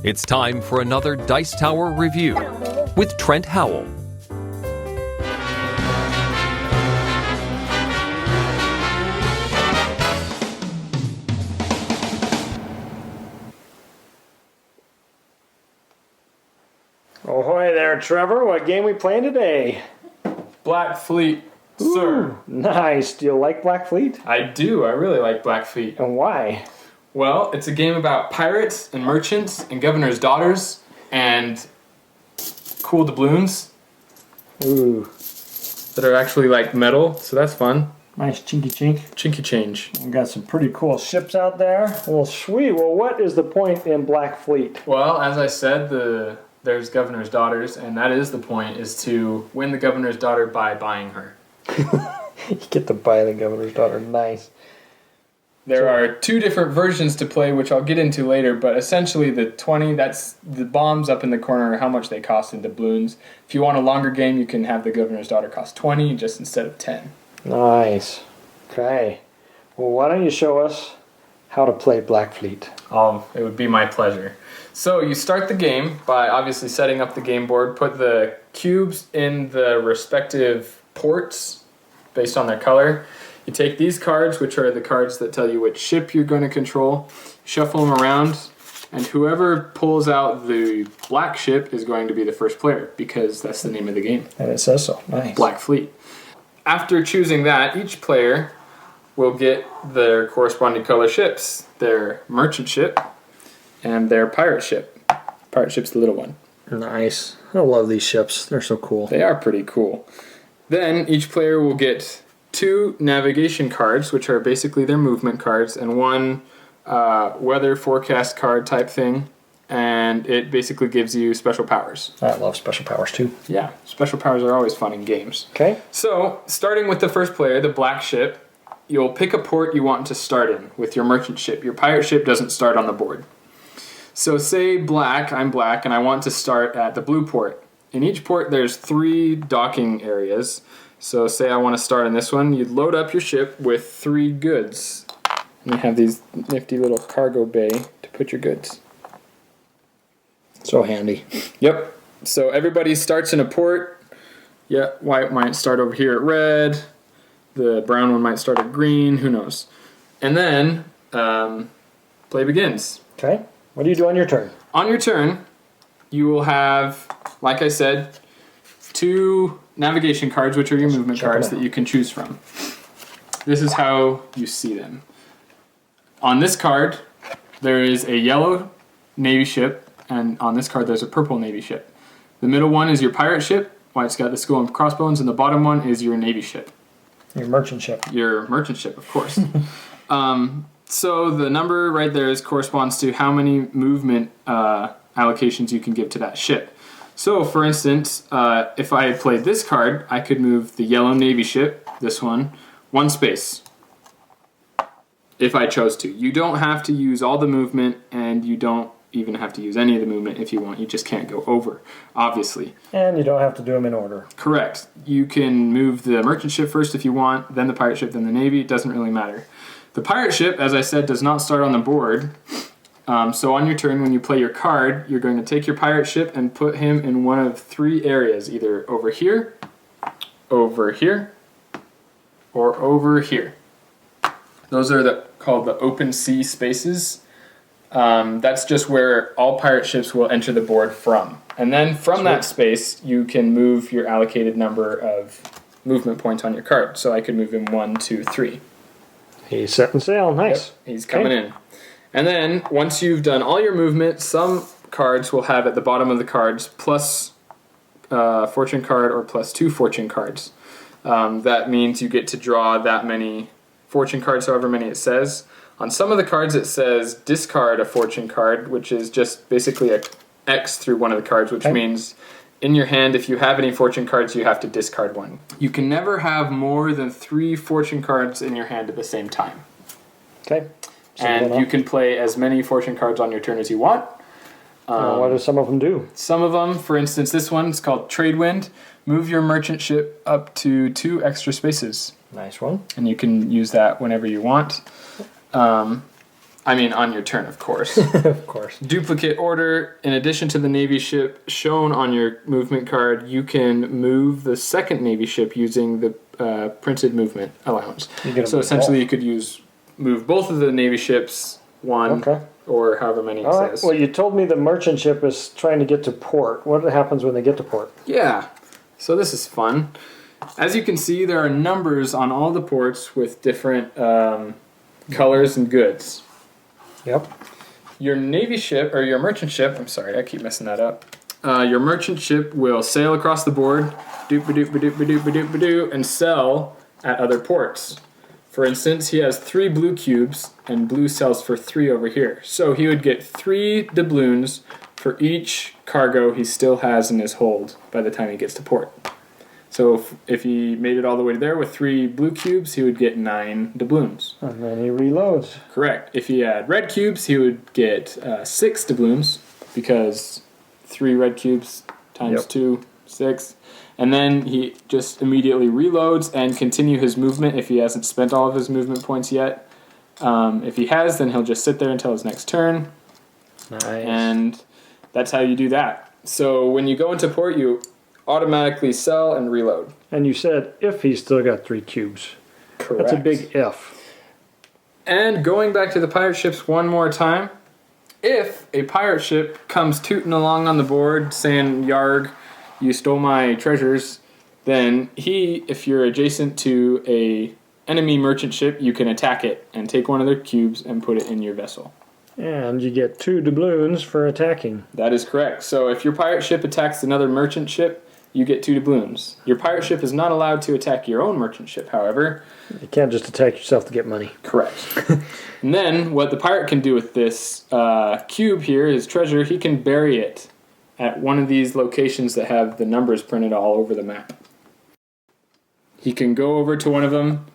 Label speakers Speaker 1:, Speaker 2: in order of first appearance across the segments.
Speaker 1: It's time for another Dice Tower review with Trent Howell.
Speaker 2: Ahoy there, Trevor. What game we playing today?
Speaker 3: Black Fleet, sir.
Speaker 2: Nice. Do you like Black Fleet?
Speaker 3: I do. I really like Black Fleet.
Speaker 2: And why?
Speaker 3: Well, it's a game about pirates and merchants and governors' daughters and cool doubloons
Speaker 2: Ooh.
Speaker 3: that are actually like metal, so that's fun.
Speaker 2: Nice chinky chink.
Speaker 3: Chinky change.
Speaker 2: We got some pretty cool ships out there. Well, sweet. Well, what is the point in Black Fleet?
Speaker 3: Well, as I said, there's governor's daughters, and that is the point, is to win the governor's daughter by buying her.
Speaker 2: You get to buy the governor's daughter. Nice.
Speaker 3: There are two different versions to play, which I'll get into later, but essentially the 20, that's the bombs up in the corner, how much they cost in doubloons. If you want a longer game, you can have the governor's daughter cost 20 just instead of 10.
Speaker 2: Nice. Okay. Well, why don't you show us how to play Black Fleet?
Speaker 3: It would be my pleasure. So you start the game by obviously setting up the game board, put the cubes in the respective ports based on their color. You take these cards, which are the cards that tell you which ship you're going to control, shuffle them around, and whoever pulls out the black ship is going to be the first player, because that's the name of the game.
Speaker 2: And it says so. Nice.
Speaker 3: Black Fleet. After choosing that, each player will get their corresponding color ships, their merchant ship and their pirate ship. Pirate ship's the little one.
Speaker 2: Nice. I love these ships. They're so cool.
Speaker 3: They are pretty cool. Then each player will get 2 navigation cards, which are basically their movement cards, and 1 weather forecast card type thing, and it basically gives you special powers.
Speaker 2: I love special powers too.
Speaker 3: Yeah, special powers are always fun in games.
Speaker 2: Okay.
Speaker 3: So, starting with the first player, the black ship, you'll pick a port you want to start in with your merchant ship. Your pirate ship doesn't start on the board. So say black, I'm black, and I want to start at the blue port. In each port there's 3 docking areas. So say I want to start in this one, you'd load up your ship with 3 goods. And you have these nifty little cargo bay to put your goods.
Speaker 2: So handy.
Speaker 3: Yep. So everybody starts in a port. Yeah, white might start over here at red. The brown one might start at green. Who knows? And then play begins.
Speaker 2: Okay. What do you do on your turn?
Speaker 3: On your turn, you will have, like I said, 2 navigation cards, which are your movement cards that you can choose from. This is how you see them. On this card, there is a yellow navy ship, and on this card there's a purple navy ship. The middle one is your pirate ship, white's got the skull and crossbones, and the bottom one is your navy ship.
Speaker 2: Your merchant ship.
Speaker 3: Your merchant ship, of course. So the number right there corresponds to how many movement allocations you can give to that ship. So, for instance, if I had played this card, I could move the yellow navy ship, this one, 1 space, if I chose to. You don't have to use all the movement, and you don't even have to use any of the movement if you want. You just can't go over, obviously.
Speaker 2: And you don't have to do them in order.
Speaker 3: Correct. You can move the merchant ship first if you want, then the pirate ship, then the navy. It doesn't really matter. The pirate ship, as I said, does not start on the board. So on your turn, when you play your card, you're going to take your pirate ship and put him in one of 3 areas, either over here, or over here. Those are called the open sea spaces. That's just where all pirate ships will enter the board from. And then from that space, you can move your allocated number of movement points on your card. So I could move him 1, 2, 3.
Speaker 2: He's setting sail. Nice.
Speaker 3: Yep, he's coming in. And then, once you've done all your movement, some cards will have at the bottom of the cards plus fortune card or plus 2 fortune cards. That means you get to draw that many fortune cards, however many it says. On some of the cards it says discard a fortune card, which is just basically a X through one of the cards, which means in your hand, if you have any fortune cards, you have to discard 1. You can never have more than 3 fortune cards in your hand at the same time.
Speaker 2: Okay.
Speaker 3: And you can play as many fortune cards on your turn as you want.
Speaker 2: What do some of them do?
Speaker 3: Some of them, for instance, this one is called Trade Wind. Move your merchant ship up to 2 extra spaces.
Speaker 2: Nice one.
Speaker 3: And you can use that whenever you want. I mean, on your turn, of course.
Speaker 2: Of course.
Speaker 3: Duplicate order. In addition to the Navy ship shown on your movement card, you can move the second Navy ship using the printed movement allowance. So essentially, you could move both of the Navy ships, one or however many it
Speaker 2: All right.
Speaker 3: says.
Speaker 2: Well, you told me the merchant ship is trying to get to port. What happens when they get to port?
Speaker 3: Yeah. So this is fun. As you can see, there are numbers on all the ports with different colors and goods.
Speaker 2: Yep.
Speaker 3: Your Navy ship, or your merchant ship, I'm sorry, I keep messing that up. Your merchant ship will sail across the board, doop-a-doop-a-doop-a-doop-a-doop-a-doo, and sell at other ports. For instance, he has 3 blue cubes, and blue sells for 3 over here. So he would get 3 doubloons for each cargo he still has in his hold by the time he gets to port. So if he made it all the way there with 3 blue cubes, he would get 9 doubloons.
Speaker 2: And then he reloads.
Speaker 3: Correct. If he had red cubes, he would get 6 doubloons, because 3 red cubes times 2, 6. And then he just immediately reloads and continue his movement if he hasn't spent all of his movement points yet. If he has, then he'll just sit there until his next turn.
Speaker 2: Nice.
Speaker 3: And that's how you do that. So when you go into port, you automatically sell and reload.
Speaker 2: And you said if he's still got 3 cubes.
Speaker 3: Correct.
Speaker 2: That's a big if.
Speaker 3: And going back to the pirate ships one more time, if a pirate ship comes tooting along on the board saying, "Yarg, you stole my treasures," then if you're adjacent to a enemy merchant ship, you can attack it and take one of their cubes and put it in your vessel.
Speaker 2: And you get 2 doubloons for attacking.
Speaker 3: That is correct. So if your pirate ship attacks another merchant ship, you get 2 doubloons. Your pirate ship is not allowed to attack your own merchant ship, however.
Speaker 2: You can't just attack yourself to get money.
Speaker 3: Correct. And then what the pirate can do with this cube here, his treasure, he can bury it at one of these locations that have the numbers printed all over the map. He can go over to one of them,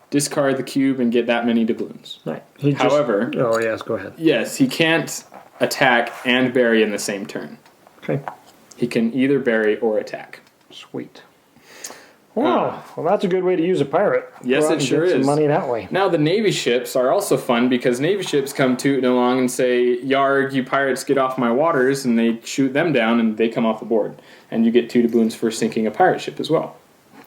Speaker 3: discard the cube, and get that many doubloons.
Speaker 2: Right.
Speaker 3: However...
Speaker 2: Oh, yes, go ahead.
Speaker 3: Yes, he can't attack and bury in the same turn.
Speaker 2: Okay.
Speaker 3: He can either bury or attack.
Speaker 2: Sweet. Wow. Well, that's a good way to use a pirate.
Speaker 3: Yes,
Speaker 2: Go out
Speaker 3: it
Speaker 2: and
Speaker 3: sure
Speaker 2: get some
Speaker 3: is.
Speaker 2: money that way.
Speaker 3: Now, the Navy ships are also fun because Navy ships come tooting along and say, "Yarg, you pirates, get off my waters," and they shoot them down and they come off the board. And you get 2 doubloons for sinking a pirate ship as well.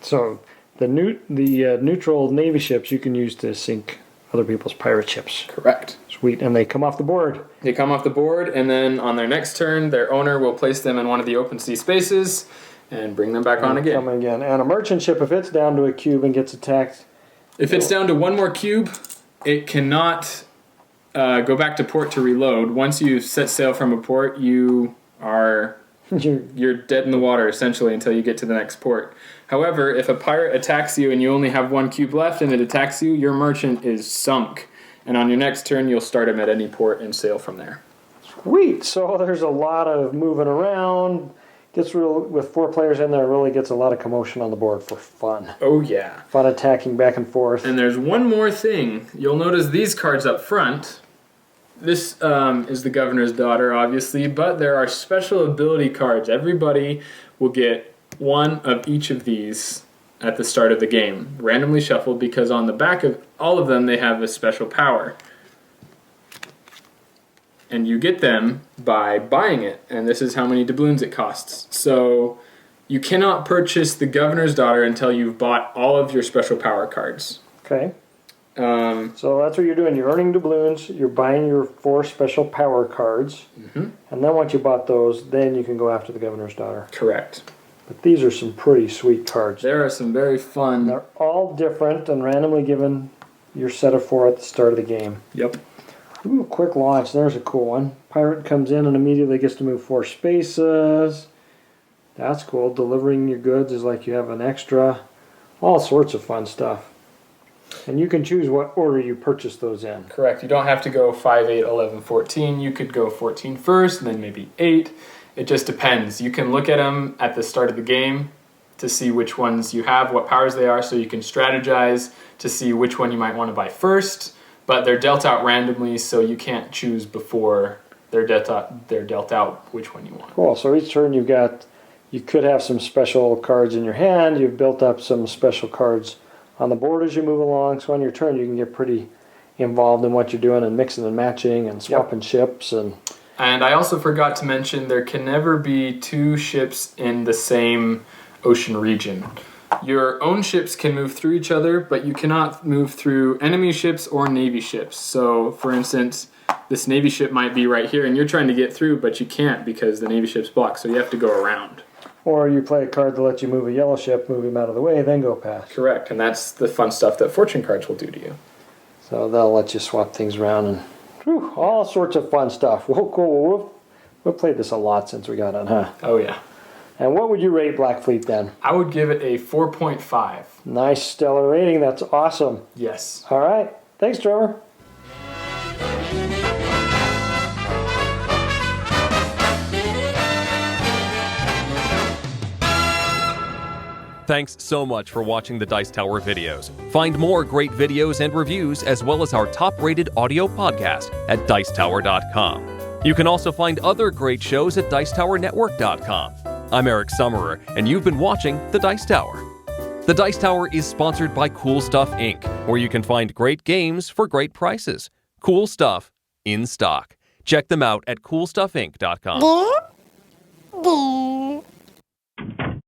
Speaker 2: So the neutral Navy ships you can use to sink other people's pirate ships.
Speaker 3: Correct.
Speaker 2: Sweet. And they come off the board.
Speaker 3: They come off the board, and then on their next turn, their owner will place them in one of the open sea spaces and bring them back on again.
Speaker 2: Come again. And a merchant ship, if it's down to a cube and gets attacked...
Speaker 3: If it's down to 1 more cube, it cannot go back to port to reload. Once you set sail from a port, you're dead in the water, essentially, until you get to the next port. However, if a pirate attacks you and you only have 1 cube left and it attacks you, your merchant is sunk. And on your next turn, you'll start him at any port and sail from there.
Speaker 2: Sweet. So there's a lot of moving around. With 4 players in there, it really gets a lot of commotion on the board for fun.
Speaker 3: Oh, yeah.
Speaker 2: Fun attacking back and forth.
Speaker 3: And there's one more thing. You'll notice these cards up front. This is the Governor's Daughter, obviously, but there are special ability cards. Everybody will get 1 of each of these at the start of the game, randomly shuffled, because on the back of all of them they have a special power. And you get them by buying it, and this is how many doubloons it costs. So you cannot purchase the Governor's Daughter until you've bought all of your special power cards.
Speaker 2: Okay. So that's what you're doing. You're earning doubloons. You're buying your 4 special power cards.
Speaker 3: Mm-hmm.
Speaker 2: And then once you bought those, then you can go after the Governor's Daughter.
Speaker 3: Correct.
Speaker 2: But these are some pretty sweet cards.
Speaker 3: There are some very fun...
Speaker 2: They're all different and randomly given your set of 4 at the start of the game.
Speaker 3: Yep.
Speaker 2: Ooh, quick launch. There's a cool one. Pirate comes in and immediately gets to move 4 spaces. That's cool. Delivering your goods is like you have an extra. All sorts of fun stuff. And you can choose what order you purchase those in.
Speaker 3: Correct. You don't have to go 5, 8, 11, 14. You could go 14 first, and then maybe 8. It just depends. You can look at them at the start of the game to see which ones you have, what powers they are, so you can strategize to see which one you might want to buy first. But they're dealt out randomly, so you can't choose before they're dealt out which one you want.
Speaker 2: Cool. So each turn you could have some special cards in your hand. You've built up some special cards on the board as you move along. So on your turn you can get pretty involved in what you're doing and mixing and matching and swapping ships and.
Speaker 3: And I also forgot to mention there can never be two ships in the same ocean region. Your own ships can move through each other, but you cannot move through enemy ships or Navy ships. So, for instance, this Navy ship might be right here, and you're trying to get through, but you can't because the Navy ship's blocked, so you have to go around.
Speaker 2: Or you play a card to let you move a yellow ship, move him out of the way, then go past.
Speaker 3: Correct, and that's the fun stuff that fortune cards will do to you.
Speaker 2: So they'll let you swap things around and whew, all sorts of fun stuff. Well, cool. We've played this a lot since we got on, huh?
Speaker 3: Oh, yeah.
Speaker 2: And what would you rate Black Fleet then?
Speaker 3: I would give it a 4.5.
Speaker 2: Nice stellar rating. That's awesome.
Speaker 3: Yes.
Speaker 2: All right. Thanks, Trevor.
Speaker 1: Thanks so much for watching the Dice Tower videos. Find more great videos and reviews as well as our top-rated audio podcast at Dicetower.com. You can also find other great shows at Dicetowernetwork.com. I'm Eric Summerer, and you've been watching The Dice Tower. The Dice Tower is sponsored by Cool Stuff Inc., where you can find great games for great prices. Cool stuff in stock. Check them out at CoolStuffInc.com.